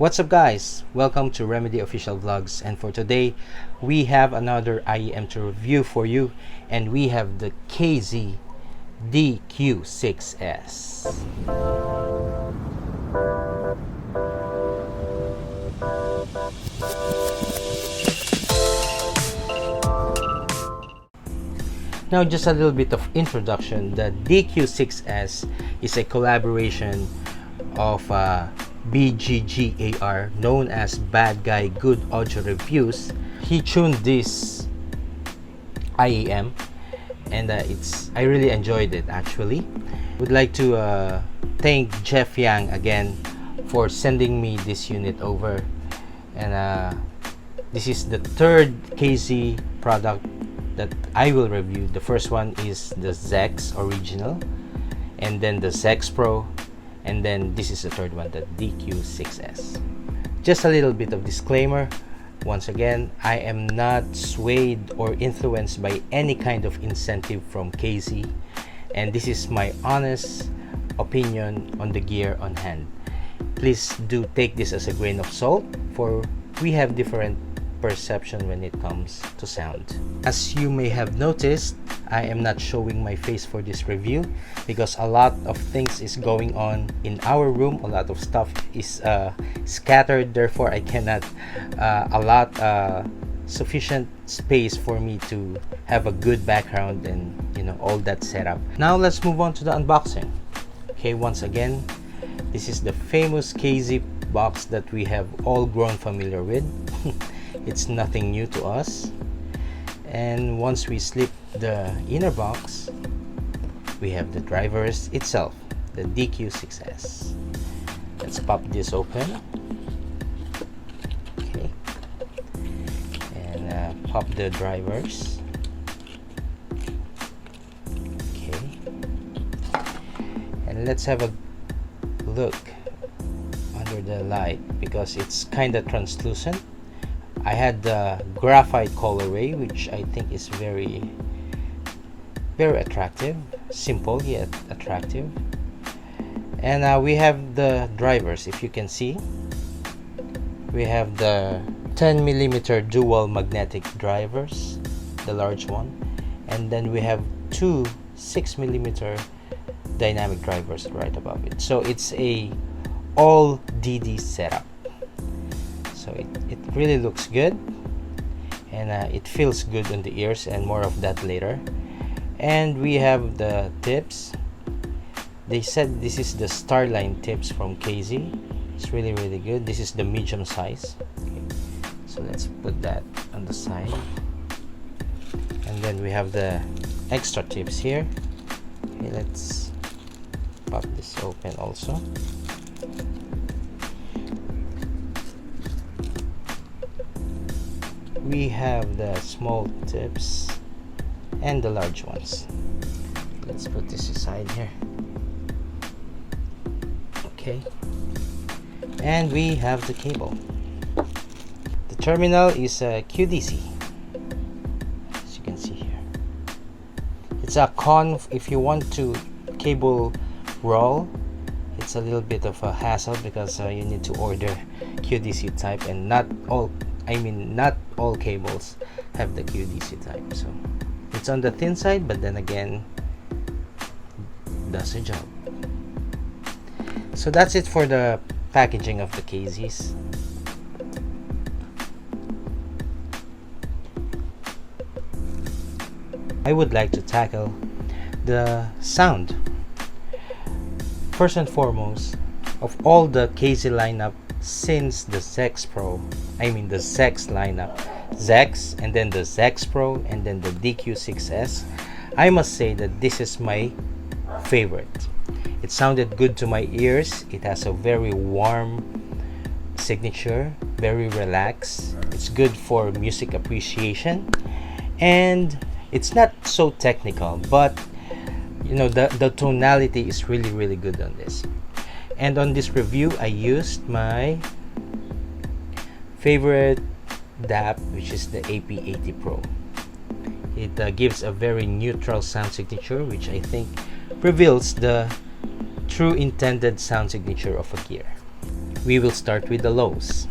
What's up guys? Welcome to Remedy Official Vlogs, and for today we have another IEM to review for you, and we have the HBB DQ6S. Now, just a little bit of introduction. The DQ6S is a collaboration of BGGAR, known as Bad Guy Good Audio Reviews. He tuned this IEM, and I really enjoyed it actually. Would like to thank Jeff Yang again for sending me this unit over, and this is the third KZ product that I will review. The first one is the Zex Original, and then the Zex Pro, and then this is the third one, the DQ6S. Just a little bit of disclaimer. Once again, I am not swayed or influenced by any kind of incentive from KZ, and this is my honest opinion on the gear on hand. Please do take this as a grain of salt, for we have different perception when it comes to sound. As you may have noticed, I am not showing my face for this review because a lot of things is going on in our room. A lot of stuff is scattered, therefore I cannot allot sufficient space for me to have a good background and all that setup. Now let's move on to the unboxing. Okay, once again, this is the famous KZ box that we have all grown familiar with. It's nothing new to us. And once we slip the inner box, we have the drivers itself, the DQ6S. Let's pop this open. Okay, and pop the drivers. Okay, and let's have a look under the light because it's kind of translucent. I had the graphite colorway, which I think is very attractive, simple yet attractive. And we have the drivers. If you can see, we have the 10mm dual magnetic drivers, the large one, and then we have two 6mm dynamic drivers right above it. So it's a all DD setup. So it really looks good, and it feels good on the ears, and more of that later. And we have the tips. They said this is the Starline tips from KZ. It's really good. This is the medium size. Okay, so let's put that on the side, and then we have the extra tips here. Okay, let's pop this open also. We have the small tips and the large ones. Let's put this aside here. Okay, and we have the cable. The terminal is a QDC, as you can see here. It's a conf. If you want to cable roll, it's a little bit of a hassle because you need to order QDC type, and not all cables have the QDC type. So it's on the thin side, but then again, does the job. So that's it for the packaging of the KZs. I would like to tackle the sound. First and foremost, of all the KZ lineup since the Zex Pro, the Zex lineup, Zex, and then the Zex Pro, and then the DQ6S, I must say that this is my favorite. It sounded good to my ears. It has a very warm signature, very relaxed. It's good for music appreciation, and it's not so technical, but the tonality is really good on this. And on this review, I used my favorite DAP, which is the AP80 Pro. It gives a very neutral sound signature, which I think reveals the true intended sound signature of a gear. we will start with the lows.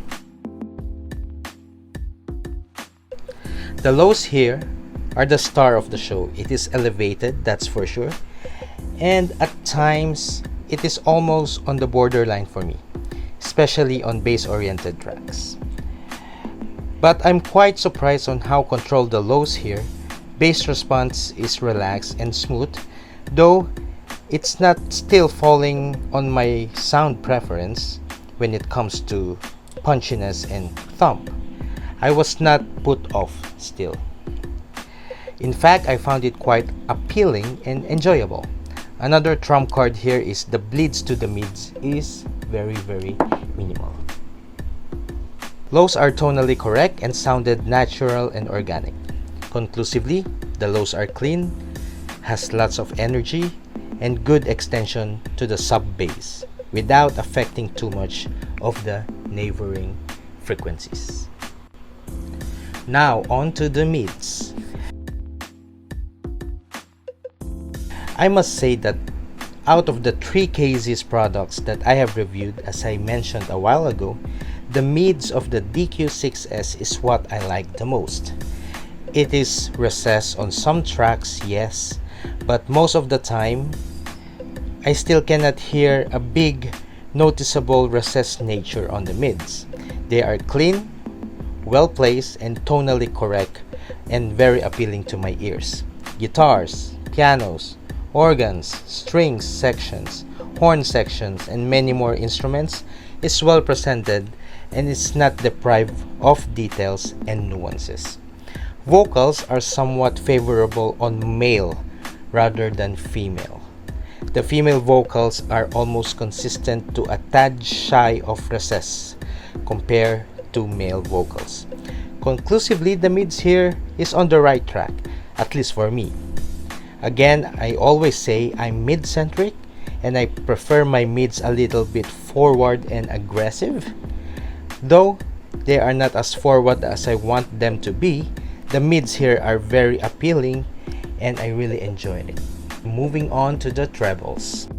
The lows here are the star of the show. It is elevated, that's for sure, and at times it is almost on the borderline for me, especially on bass-oriented tracks. But I'm quite surprised on how controlled the lows here. Bass response is relaxed and smooth, though it's not still falling on my sound preference when it comes to punchiness and thump. I was not put off still. In fact, I found it quite appealing and enjoyable. Another trump card here is the bleeds to the mids is very minimal. Lows are tonally correct and sounded natural and organic. Conclusively, the lows are clean, has lots of energy, and good extension to the sub-bass without affecting too much of the neighboring frequencies. Now on to the mids. I must say that out of the 3 KZ's products that I have reviewed, as I mentioned a while ago, the mids of the DQ6S is what I like the most. It is recessed on some tracks, yes, but most of the time, I still cannot hear a big, noticeable recessed nature on the mids. They are clean, well placed, and tonally correct, and very appealing to my ears. Guitars, pianos, organs, strings sections, horn sections, and many more instruments is well presented and is not deprived of details and nuances. Vocals are somewhat favorable on male rather than female. The female vocals are almost consistent to a tad shy of recess compared to male vocals. Conclusively, the mids here is on the right track, at least for me. Again, I always say I'm mid-centric and I prefer my mids a little bit forward and aggressive. Though they are not as forward as I want them to be, the mids here are very appealing and I really enjoy it. Moving on to the trebles.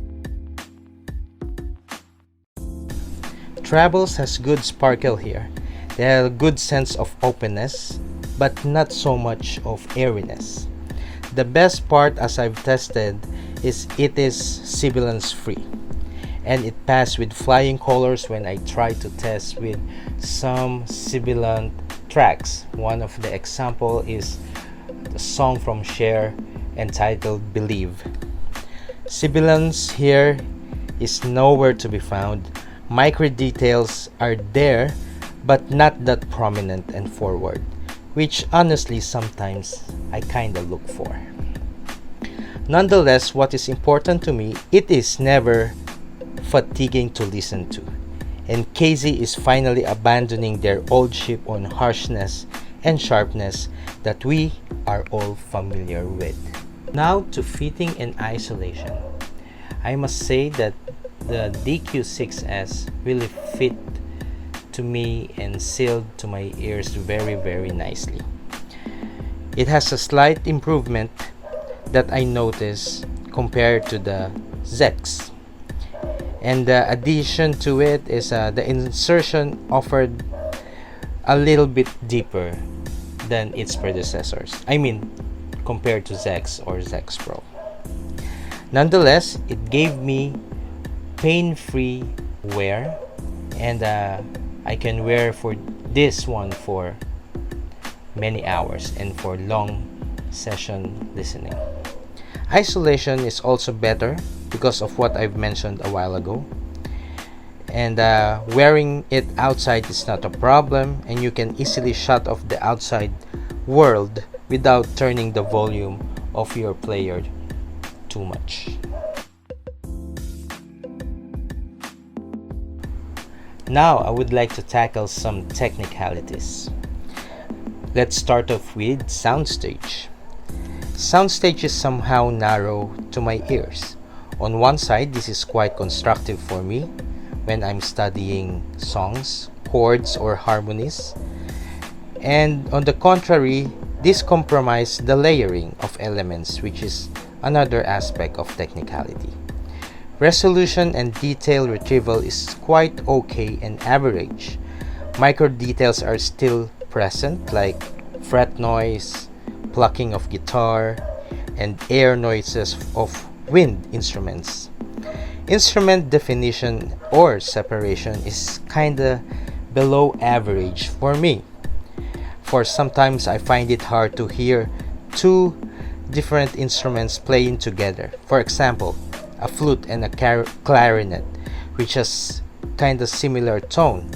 Trebles has good sparkle here. They have a good sense of openness, but not so much of airiness. The best part, as I've tested, is it is sibilance free, and it passed with flying colors when I tried to test with some sibilant tracks. One of the example is the song from Cher entitled Believe. Sibilance here is nowhere to be found. Micro details are there, but not that prominent and forward, which honestly sometimes I kinda look for. Nonetheless, what is important to me, it is never fatiguing to listen to, and KZ is finally abandoning their old ship on harshness and sharpness that we are all familiar with. Now to fitting and isolation. I must say that the DQ6S really fit to me and sealed to my ears very nicely. It has a slight improvement that I noticed compared to the Zex, and the addition to it is the insertion offered a little bit deeper than its predecessors. I mean, compared to Zex or Zex Pro. Nonetheless, it gave me pain-free wear, and I can wear for this one for many hours and for long session listening. Isolation is also better because of what I've mentioned a while ago, and wearing it outside is not a problem, and you can easily shut off the outside world without turning the volume of your player too much. Now I would like to tackle some technicalities. Let's start off with soundstage. Soundstage is somehow narrow to my ears. On one side, this is quite constructive for me when I'm studying songs, chords, or harmonies. And on the contrary, this compromises the layering of elements, which is another aspect of technicality. Resolution and detail retrieval is quite okay and average. Micro details are still present, like fret noise, plucking of guitar, and air noises of wind instruments. Instrument definition or separation is kinda below average for me. For sometimes I find it hard to hear two different instruments playing together. For example, a flute and a clarinet, which has kinda similar tone,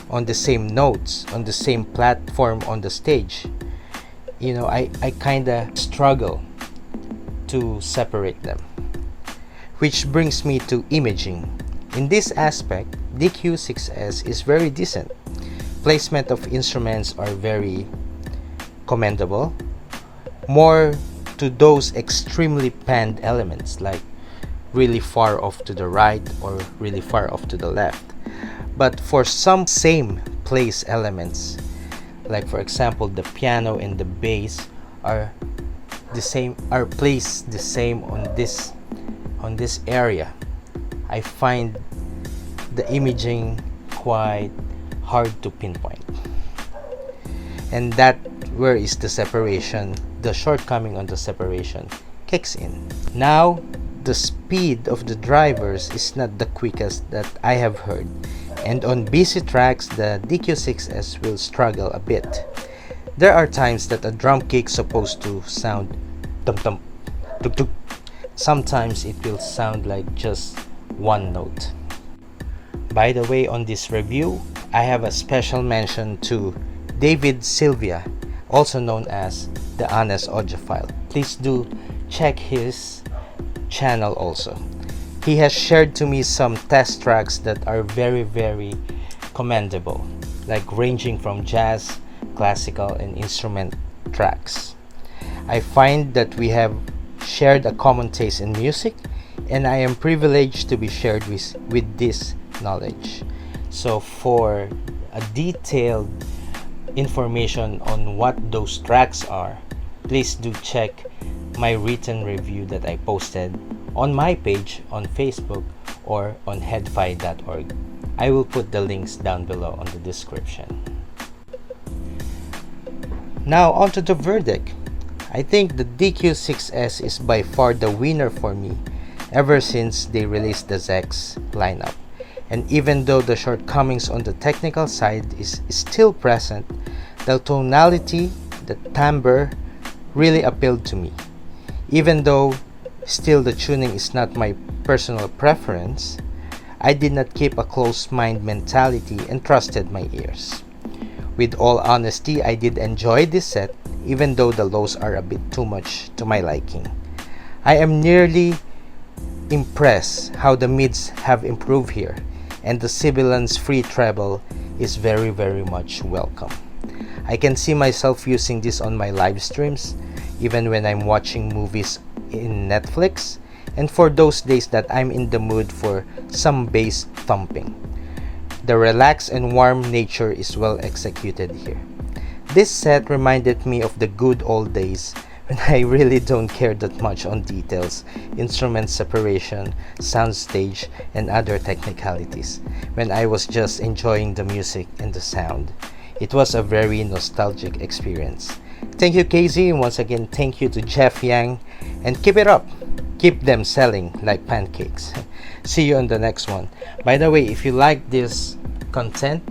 on the same notes, on the same platform on the stage. I kinda struggle to separate them. Which brings me to imaging. In this aspect, DQ6S is very decent. Placement of instruments are very commendable. More to those extremely panned elements, like really far off to the right or really far off to the left. But for some same place elements, like for example the piano and the bass are placed the same on this area, I find the imaging quite hard to pinpoint. And that where is the separation, the shortcoming on the separation kicks in. Now, the speed of the drivers is not the quickest that I have heard, and on busy tracks the DQ6S will struggle a bit. There are times that a drum kick supposed to sound tum tum tuk tuk. Sometimes it will sound like just one note. By the way, on this review, I have a special mention to David Sylvia, also known as the Honest Audiophile. Please do check his channel also. He has shared to me some test tracks that are very, very commendable, like ranging from jazz, classical, and instrument tracks. I find that we have shared a common taste in music, and I am privileged to be shared with this knowledge. So for a detailed information on what those tracks are, please do check my written review that I posted on my page on Facebook or on headfi.org. I will put the links down below on the description. Now onto the verdict. I think the DQ6S is by far the winner for me ever since they released the ZX lineup. And even though the shortcomings on the technical side is still present, the tonality, the timbre really appealed to me. Even though still the tuning is not my personal preference, I did not keep a closed mind mentality and trusted my ears. With all honesty, I did enjoy this set, even though the lows are a bit too much to my liking. I am nearly impressed how the mids have improved here, and the sibilance free treble is very, very much welcome. I can see myself using this on my live streams, even when I'm watching movies in Netflix, and for those days that I'm in the mood for some bass thumping. The relaxed and warm nature is well executed here. This set reminded me of the good old days when I really don't care that much on details, instrument separation, soundstage, and other technicalities, when I was just enjoying the music and the sound. It was a very nostalgic experience. Thank you, KZ, and once again thank you to Jeff Yang, and keep it up. Keep them selling like pancakes. See you on the next one. By the way, if you like this content,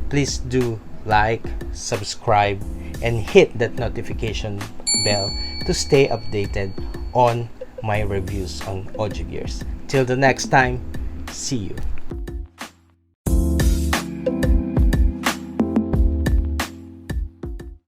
please do like, subscribe, and hit that notification bell to stay updated on my reviews on audio gears. Till the next time, see you.